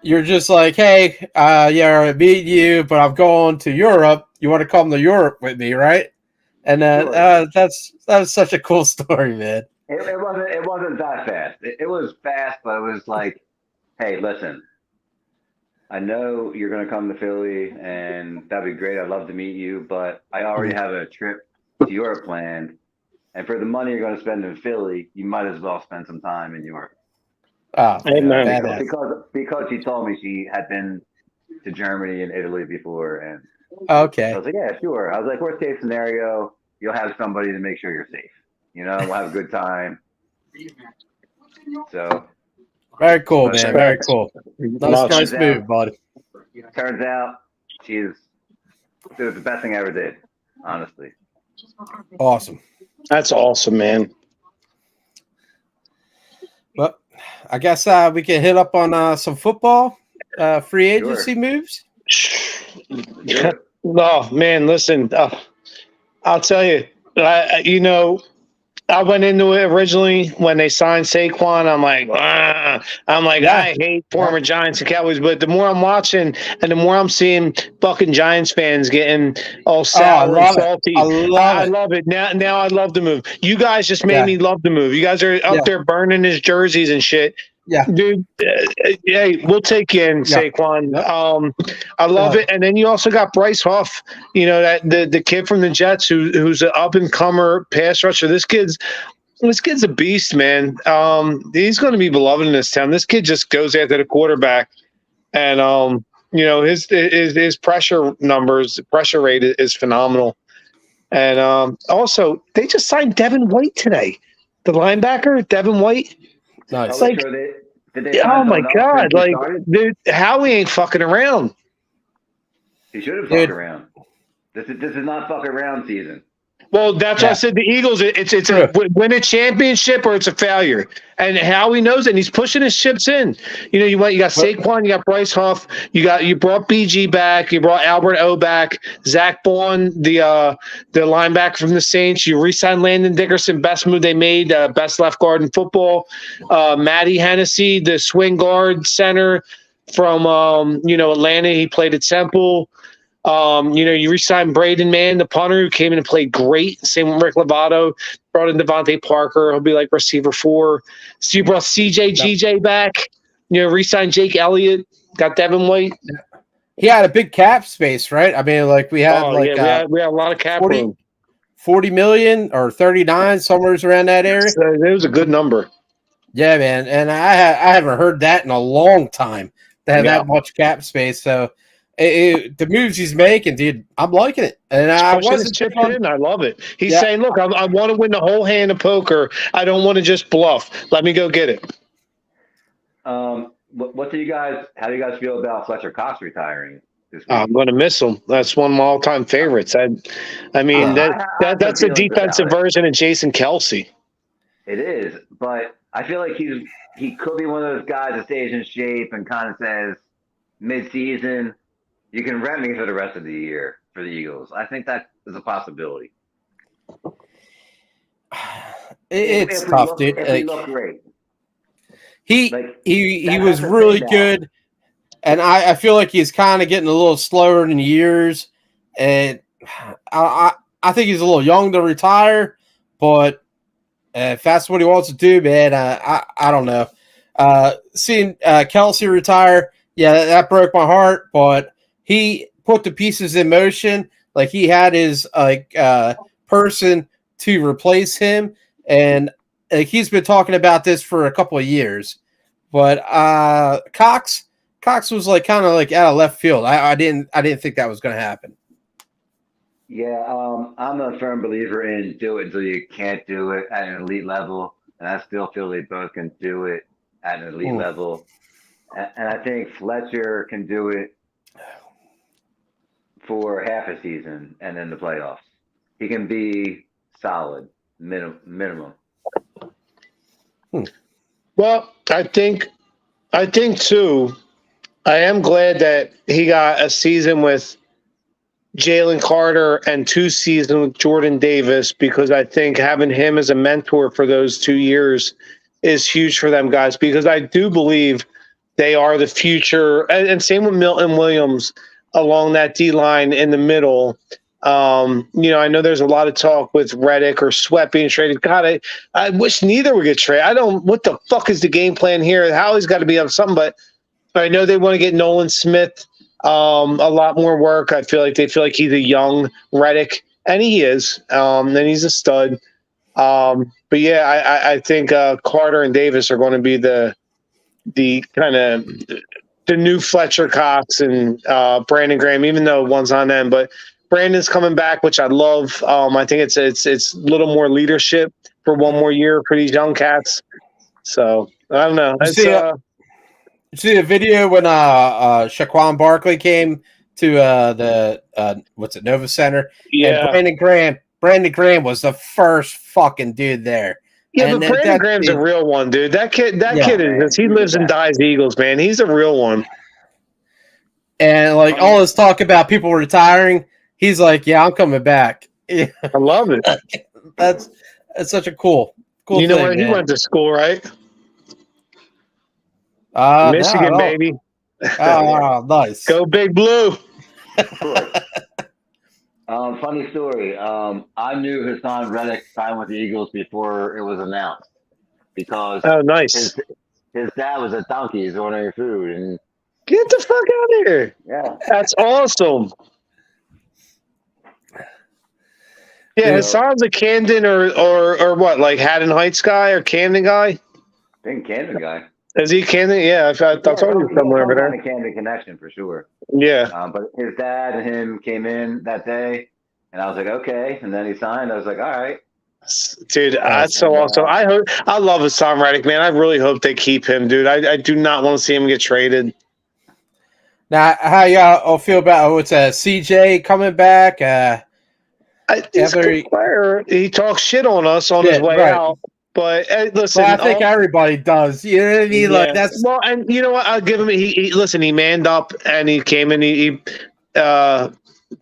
you're just like, hey, I meet you, but I'm going to Europe. You want to come to Europe with me, right? And Sure. that was such a cool story, man. It wasn't that fast. It was fast, but it was like, hey, listen, I know you're going to come to Philly, and that'd be great. I'd love to meet you, but I already have a trip to Europe planned. And for the money you're going to spend in Philly, you might as well spend some time in Europe. Oh, because she told me she had been to Germany and Italy before. And okay. I was like, yeah, sure. I was like, worst case scenario, you'll have somebody to make sure you're safe. We'll have a good time. So very cool, man. Very cool. Nice move, buddy. Turns out it was the best thing I ever did, honestly. Awesome. That's awesome, man. Well, I guess we can hit up on some football free agency moves. Oh, man, listen, I'll tell you, I went into it originally when they signed Saquon. I'm like, I hate former Giants and Cowboys. But the more I'm watching and the more I'm seeing fucking Giants fans getting all sour and salty, I love it. Now I love the move. You guys just made me love the move. You guys are up there burning his jerseys and shit. Yeah, dude. Hey, we'll take you in, Saquon. I love it. And then you also got Bryce Huff, that the kid from the Jets who's an up and comer pass rusher. This kid's a beast, man. He's going to be beloved in this town. This kid just goes after the quarterback, and his pressure numbers, pressure rate is phenomenal. And also, they just signed Devin White today, the linebacker, Devin White. Nice. Like, oh my God! Like, dude, Howie ain't fucking around. He should have fucked around. This is not fuck around season. Well, that's why I said the Eagles. It's a win a championship or it's a failure, and Howie knows it. And he's pushing his chips in. You know, you got Saquon, you got Bryce Huff, you brought BG back, you brought Albert O back, Zach Bourne, the linebacker from the Saints. You re-signed Landon Dickerson, best move they made, best left guard in football. Matty Hennessy, the swing guard center from Atlanta. He played at Temple. You re-signed Braden Mann, the punter, who came in and played great. Same with Rick Lovato. Brought in Devontae Parker. He'll be like receiver 4. So you brought CJ back. Re-signed Jake Elliott. Got Devin White. He had a big cap space, right? I mean, like we had we had a lot of cap room. 40 million or 39, somewhere around that area. So it was a good number. Yeah, man. And I haven't heard that in a long time to have that much cap space. So the moves he's making, dude, I'm liking it. And I wasn't chipped in. I love it. He's saying, look, I want to win the whole hand of poker. I don't want to just bluff. Let me go get it. How do you guys feel about Fletcher Cox retiring this week? I'm going to miss him. That's one of my all-time favorites. I mean, that's a defensive version of Jason Kelce. It is, but I feel like he could be one of those guys that stays in shape and kind of says mid-season, you can rent me for the rest of the year for the Eagles. I think that is a possibility. It's tough, dude. If we look great. He was really good, and I feel like he's kind of getting a little slower in years, and I think he's a little young to retire, but if that's what he wants to do, man, I don't know. Seeing Kelce retire, that broke my heart, but he put the pieces in motion. Like he had his person to replace him, and he's been talking about this for a couple of years. But Cox was like kind of like out of left field. I didn't think that was going to happen. Yeah, I'm a firm believer in do it until you can't do it at an elite level, and I still feel they both can do it at an elite level. And I think Fletcher can do it for half a season and then the playoffs. He can be solid, minimum. Well, I think too, I am glad that he got a season with Jalen Carter and 2 seasons with Jordan Davis, because I think having him as a mentor for those 2 years is huge for them guys, because I do believe they are the future. And same with Milton Williams along that D-line in the middle. I know there's a lot of talk with Reddick or Sweat being traded. God, I wish neither would get traded. What the fuck is the game plan here? Howie's got to be on something, but I know they want to get Nolan Smith a lot more work. I feel like they feel like he's a young Reddick, and he is. And he's a stud. But yeah, I think Carter and Davis are going to be the kind of the new Fletcher Cox and Brandon Graham, even though one's on them, but Brandon's coming back, which I love. I think it's a little more leadership for one more year for these young cats. So I don't know. You see a video when Saquon Barkley came to the Nova Center? Yeah. And Brandon Graham was the first fucking dude there. Yeah, but Brandon Graham's a real one, dude. That kid is. He lives and dies Eagles, man. He's a real one. And like all this talk about people retiring, he's like, "Yeah, I'm coming back." I love it. That's such a cool You know thing, where he went to school, right? Michigan, no. baby. Oh, nice. Go Big Blue. Funny story. I knew Hassan Reddick signed with the Eagles before it was announced, because nice. His dad was at Donkey's ordering food, and get the fuck out of here. Yeah, that's awesome. Yeah, Hassan's a Camden or what, like Haddon Heights guy or Camden guy? I think Camden guy. Is he Camden? Yeah, I thought he was somewhere over there. Camden connection for sure. Yeah. But his dad and him came in that day, and I was like, okay. And then he signed. I was like, all right. Dude, that's so awesome. I love Hassan Reddick, man. I really hope they keep him, dude. I do not want to see him get traded. Now, how y'all feel about what's CJ coming back? He's a good player. He talks shit on us on his way out. But listen, I think everybody does. You know what I mean? Yeah. Like that's and you know what? I'll give him. He manned up and he came and he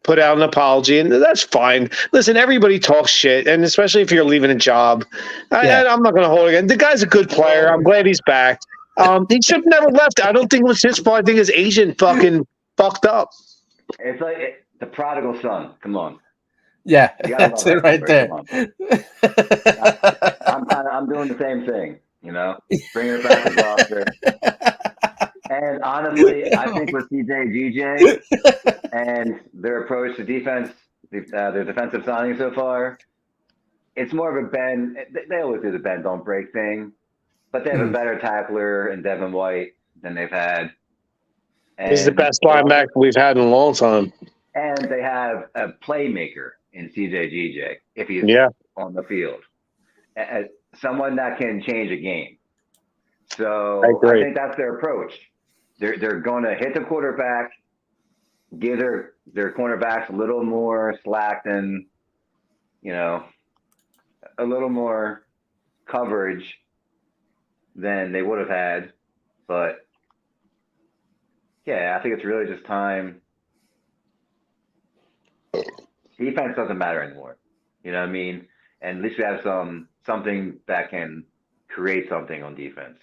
put out an apology, and that's fine. Listen, everybody talks shit, and especially if you're leaving a job. I'm not going to hold it again. The guy's a good player. I'm glad he's back. He should have never left. I don't think it was his fault. I think his agent fucking fucked up. It's like the prodigal son. Come on. Yeah, that's it right there. I'm doing the same thing, bringing it back to the roster. And honestly, I think with CJ, GJ, and their approach to defense, their defensive signing so far, it's more of a bend. They always do the bend, don't break thing, but they have a better tackler in Devin White than they've had. And he's the best linebacker we've had in a long time. And they have a playmaker in CJ if he's on the field. Someone that can change a game. So I think that's their approach. They're going to hit the quarterback, give their cornerbacks a little more slack than, a little more coverage than they would have had. But, yeah, I think it's really just time. Defense doesn't matter anymore. You know what I mean? And at least we have something that can create something on defense.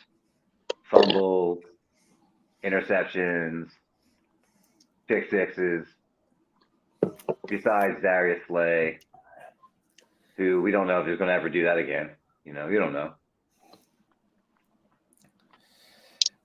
Fumbles, interceptions, pick sixes. Besides Darius Slay, who we don't know if he's going to ever do that again. You don't know.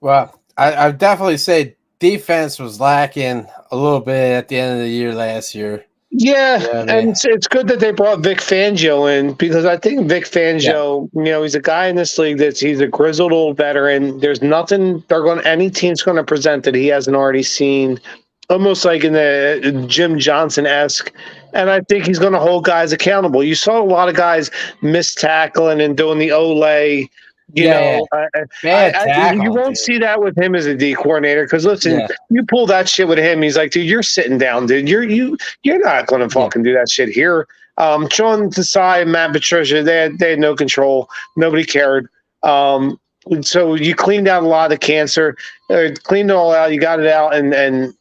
Well, I definitely say defense was lacking a little bit at the end of the year last year. Yeah, and it's good that they brought Vic Fangio in because I think Vic Fangio, he's a guy in this league he's a grizzled old veteran. There's nothing any team's going to present that he hasn't already seen, almost like in the Jim Johnson-esque. And I think he's going to hold guys accountable. You saw a lot of guys miss tackling and doing the Olay. You won't see that with him as a D coordinator because listen, you pull that shit with him, he's like, dude, you're sitting down, dude. You're not going to fucking do that shit here. Sean Desai and Matt Patricia, they had no control. Nobody cared. So you cleaned out a lot of the cancer, cleaned it all out. You got it out, and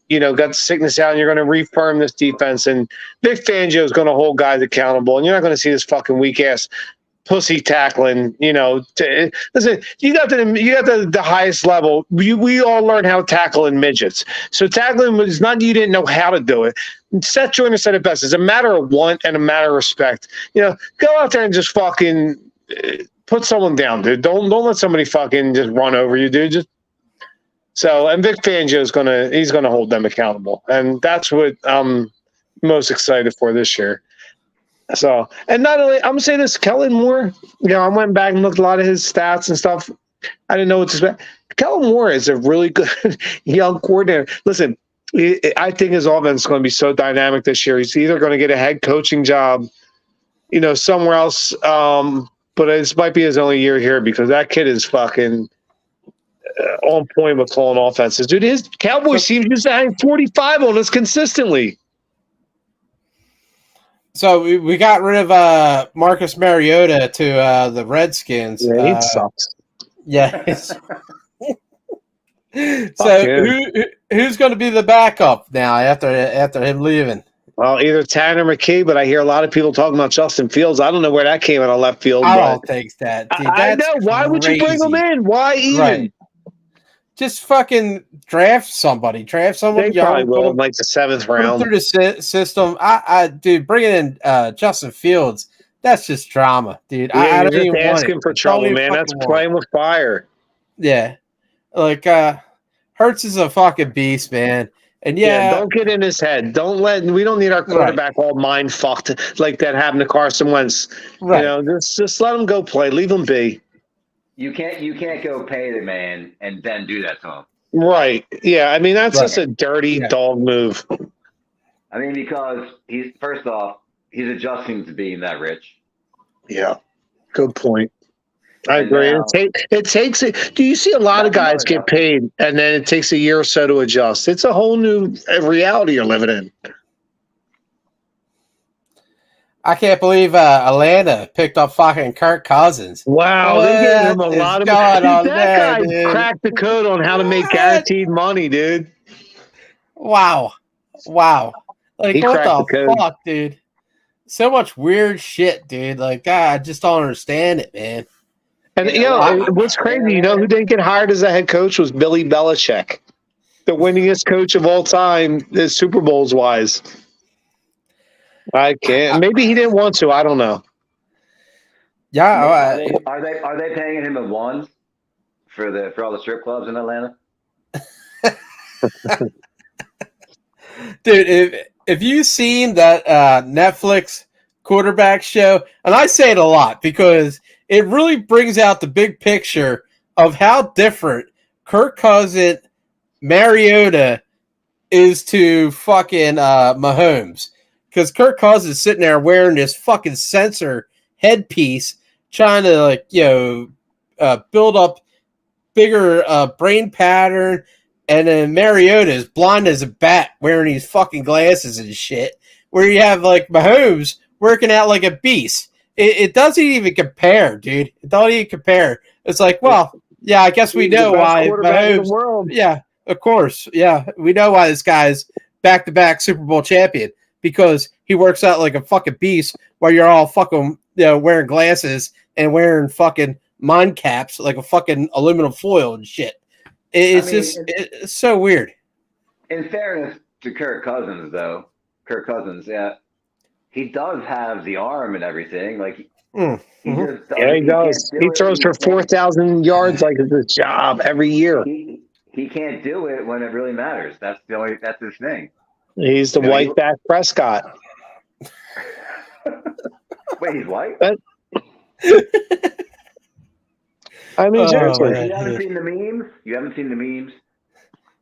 got the sickness out. And you're going to refirm this defense. And Vic Fangio is going to hold guys accountable. And you're not going to see this fucking weak ass pussy tackling, listen, you got the highest level. We all learn how to tackle in midgets. So tackling was not you didn't know how to do it. Seth Joyner said it best. It's a matter of want and a matter of respect. Go out there and just fucking put someone down, dude. Don't let somebody fucking just run over you, dude. And Vic Fangio he's gonna hold them accountable. And that's what I'm most excited for this year. So, and not only, I'm going to say this, Kellen Moore, I went back and looked at a lot of his stats and stuff. I didn't know what to expect. Kellen Moore is a really good young coordinator. Listen, I think his offense is going to be so dynamic this year. He's either going to get a head coaching job, somewhere else, but this might be his only year here because that kid is fucking on point with calling offenses. Dude, his Cowboys team used to hang 45 on us consistently. So we got rid of Marcus Mariota to the Redskins. Yeah, he sucks. Yeah. So who's going to be the backup now after him leaving? Well, either Tanner McKee, but I hear a lot of people talking about Justin Fields. I don't know where that came out of left field. I don't think that. Dude, I know. Why would you bring him in? Why even? Right. Just fucking draft somebody. Draft someone. They probably will in like the 7th round. Through the system. Dude, bringing in Justin Fields, that's just drama, dude. Yeah, I don't even asking for trouble, man. That's playing with fire. Yeah. Like, Hurts is a fucking beast, man. And don't get in his head. We don't need our quarterback all mind fucked like that happened to Carson Wentz. Right. Just let him go play. Leave him be. You can't go pay the man and then do that to him. Right. Yeah. I mean, that's just a dirty dog move. I mean, because he's adjusting to being that rich. Yeah. Good point. I agree. It takes it. Do you see a lot of guys get paid and then it takes a year or so to adjust? It's a whole new reality you're living in. I can't believe Atlanta picked up fucking Kirk Cousins. Wow, they're getting him a lot of money. That guy dude. cracked the code on how to make guaranteed money, dude. Wow. Like, what the fuck, dude? So much weird shit, dude. Like, God, I just don't understand it, man. And, what's crazy, who didn't get hired as a head coach was Billy Belichick, the winningest coach of all time, Super Bowls wise. I can't. Maybe he didn't want to. I don't know. Yeah. Are they paying him a one for all the strip clubs in Atlanta? Dude, if you've seen that Netflix quarterback show, and I say it a lot because it really brings out the big picture of how different Kirk Cousins, Mariota is to fucking Mahomes. Because Kirk Cousins is sitting there wearing this fucking sensor headpiece, trying to build up bigger brain pattern, and then Mariota is blind as a bat, wearing these fucking glasses and shit. Where you have like Mahomes working out like a beast. It doesn't even compare, dude. It doesn't even compare. It's like, well, yeah, I guess we know why Mahomes. In the world. Yeah, of course. Yeah, we know why this guy's back-to-back Super Bowl champion. Because he works out like a fucking beast while you're all fucking wearing glasses and wearing fucking mind caps like a fucking aluminum foil and shit. It's so weird. In fairness to Kirk Cousins, yeah, he does have the arm and everything. Like, he does. He throws for 4,000 yards like it's his job every year. He can't do it when it really matters. That's his thing. He's the white back Prescott. Wait, he's white? I mean, seriously. You haven't seen the memes?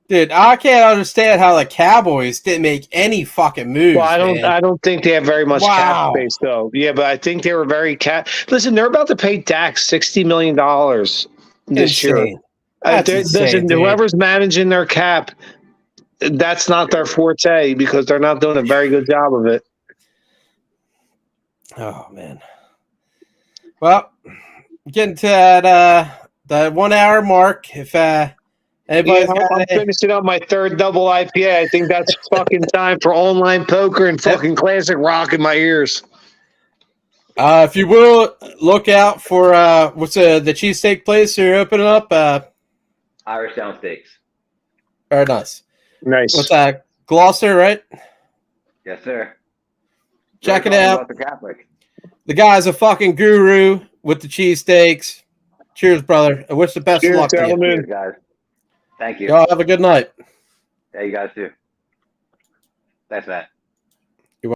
Dude, I can't understand how the Cowboys didn't make any fucking moves. Well, I don't think they have very much cap space, though. Yeah, but I think they were very cap. Listen, they're about to pay Dak $60 million this year. Listen, whoever's managing their cap, that's not their forte because they're not doing a very good job of it. Oh, man. Well, getting to that 1 hour mark. If anybody's I'm finishing up my third double IPA. I think that's fucking time for online poker and fucking classic rock in my ears. If you will, look out for what's the cheesesteak place you're opening up? Irish Down Steaks. Very nice. Nice. What's that? Gloucester, right? Yes, sir. Check it out. The guy's a fucking guru with the cheesesteaks. Cheers, brother. I wish the best of luck to you. Cheers, guys. Thank you. Y'all have a good night. Yeah, you guys too. Thanks, Matt.